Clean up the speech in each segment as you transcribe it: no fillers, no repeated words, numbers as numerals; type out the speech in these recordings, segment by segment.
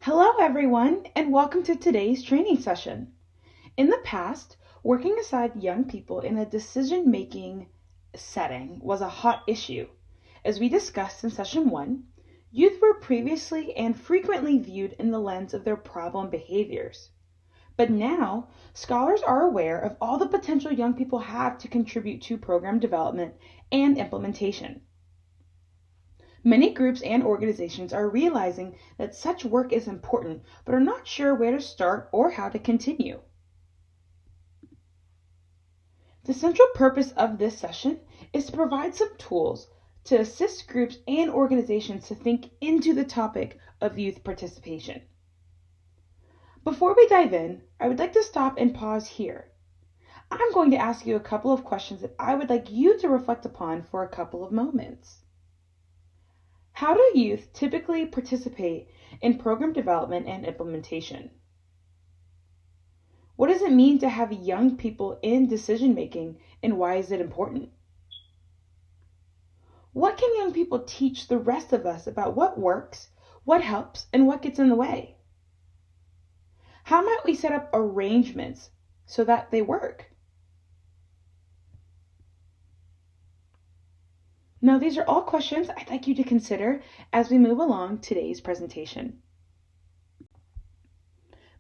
Hello everyone, and welcome to today's training session. In the past, working aside young people in a decision-making setting was a hot issue. As we discussed in session 1, youth were previously and frequently viewed in the lens of their problem behaviors. But now, scholars are aware of all the potential young people have to contribute to program development and implementation. Many groups and organizations are realizing that such work is important, but are not sure where to start or how to continue. The central purpose of this session is to provide some tools to assist groups and organizations to think into the topic of youth participation. Before we dive in, I would like to stop and pause here. I'm going to ask you a couple of questions that I would like you to reflect upon for a couple of moments. How do youth typically participate in program development and implementation? What does it mean to have young people in decision making, and why is it important? What can young people teach the rest of us about what works, what helps, and what gets in the way? How might we set up arrangements so that they work? Now, these are all questions I'd like you to consider as we move along today's presentation.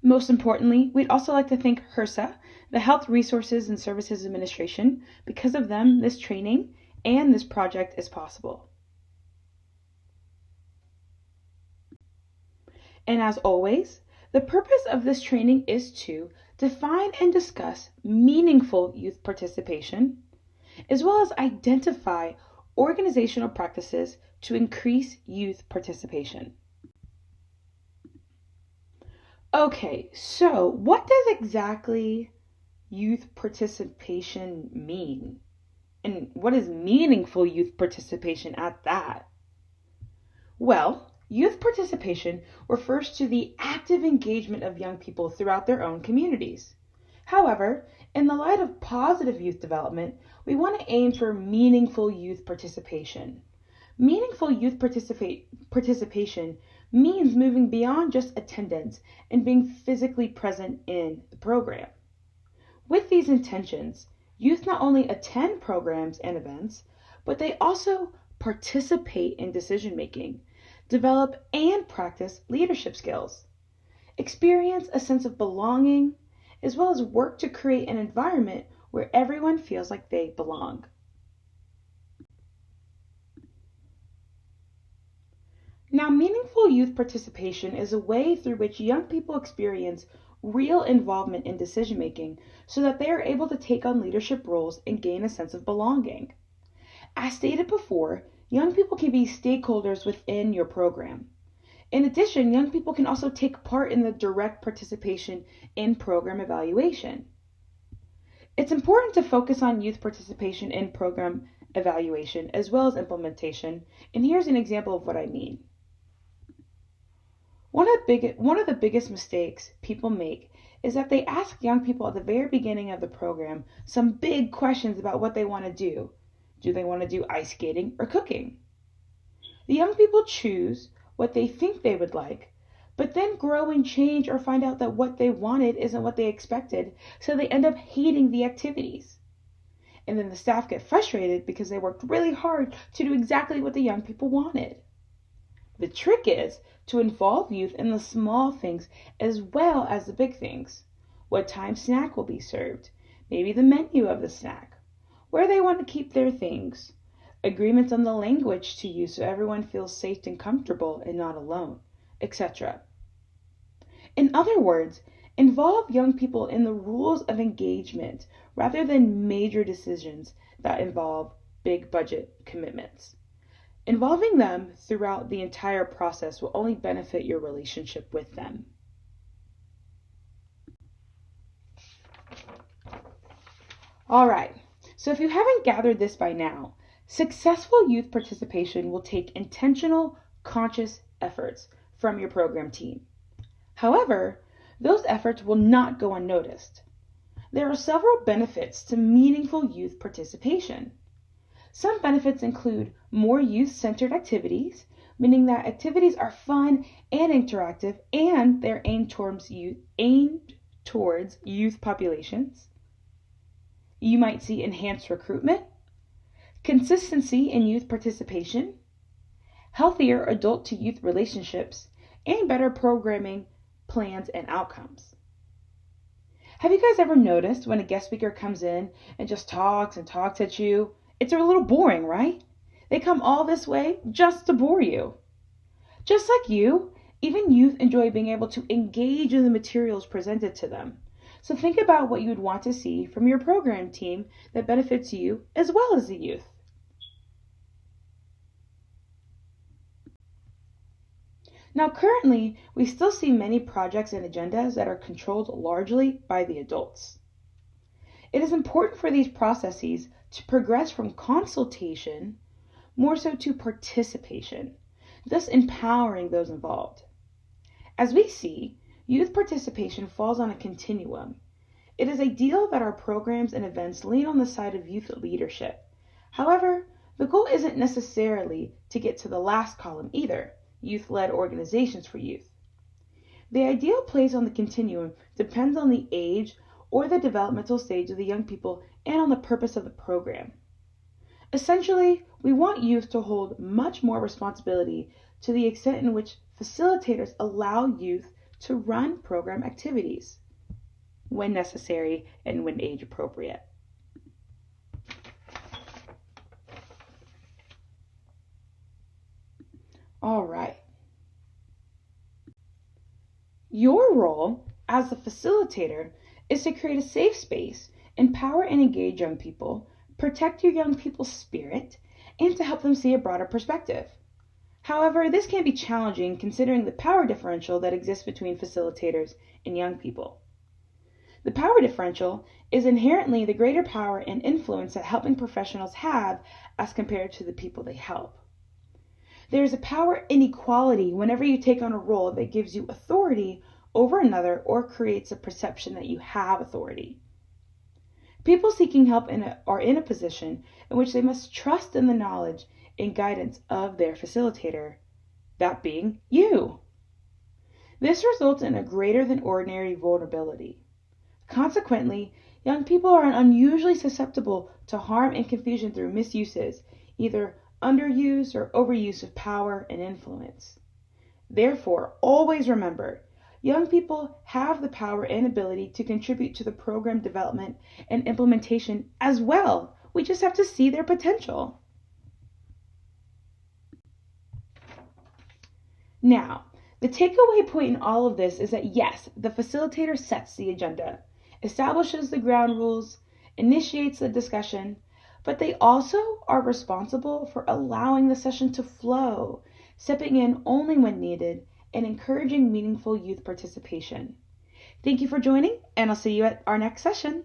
Most importantly, we'd also like to thank HRSA, the Health Resources and Services Administration. Because of them, this training and this project is possible. And as always, the purpose of this training is to define and discuss meaningful youth participation, as well as identify organizational practices to increase youth participation. Okay, so what does exactly youth participation mean? And what is meaningful youth participation at that? Well, youth participation refers to the active engagement of young people throughout their own communities. However, in the light of positive youth development, we want to aim for meaningful youth participation. Meaningful youth participation means moving beyond just attendance and being physically present in the program. With these intentions, youth not only attend programs and events, but they also participate in decision making, develop and practice leadership skills, experience a sense of belonging, as well as work to create an environment where everyone feels like they belong. Now, meaningful youth participation is a way through which young people experience real involvement in decision making so that they are able to take on leadership roles and gain a sense of belonging. As stated before, young people can be stakeholders within your program. In addition, young people can also take part in the direct participation in program evaluation. It's important to focus on youth participation in program evaluation as well as implementation, and here's an example of what I mean. One of the biggest mistakes people make is that they ask young people at the very beginning of the program some big questions about what they want to do. Do they want to do ice skating or cooking? The young people choose what they think they would like, but then grow and change or find out that what they wanted isn't what they expected, so they end up hating the activities. And then the staff get frustrated because they worked really hard to do exactly what the young people wanted. The trick is to involve youth in the small things as well as the big things. What time snack will be served, maybe the menu of the snack, where they want to keep their things, agreements on the language to use so everyone feels safe and comfortable and not alone, etc. In other words, involve young people in the rules of engagement rather than major decisions that involve big budget commitments. Involving them throughout the entire process will only benefit your relationship with them. All right, so if you haven't gathered this by now, successful youth participation will take intentional, conscious efforts from your program team. However, those efforts will not go unnoticed. There are several benefits to meaningful youth participation. Some benefits include more youth-centered activities, meaning that activities are fun and interactive and they're aimed towards youth populations. You might see enhanced recruitment, consistency in youth participation, healthier adult to youth relationships, and better programming plans and outcomes. Have you guys ever noticed when a guest speaker comes in and just talks and talks at you? It's a little boring, right? They come all this way just to bore you. Just like you, even youth enjoy being able to engage in the materials presented to them. So think about what you would want to see from your program team that benefits you as well as the youth. Now, currently, we still see many projects and agendas that are controlled largely by the adults. It is important for these processes to progress from consultation more so to participation, thus empowering those involved. As we see, youth participation falls on a continuum. It is ideal that our programs and events lean on the side of youth leadership. However, the goal isn't necessarily to get to the last column either, youth-led organizations for youth. The ideal place on the continuum depends on the age or the developmental stage of the young people and on the purpose of the program. Essentially, we want youth to hold much more responsibility to the extent in which facilitators allow youth to run program activities when necessary and when age appropriate. All right. Your role as the facilitator is to create a safe space, empower and engage young people, protect your young people's spirit, and to help them see a broader perspective. However, this can be challenging considering the power differential that exists between facilitators and young people. The power differential is inherently the greater power and influence that helping professionals have as compared to the people they help. There is a power inequality whenever you take on a role that gives you authority over another or creates a perception that you have authority. People seeking help are in a position in which they must trust in the knowledge and guidance of their facilitator, that being you. This results in a greater than ordinary vulnerability. Consequently, young people are unusually susceptible to harm and confusion through misuses, either underuse or overuse of power and influence. Therefore, always remember, young people have the power and ability to contribute to the program development and implementation as well. We just have to see their potential. Now, the takeaway point in all of this is that yes, the facilitator sets the agenda, establishes the ground rules, initiates the discussion, but they also are responsible for allowing the session to flow, stepping in only when needed, and encouraging meaningful youth participation. Thank you for joining, and I'll see you at our next session.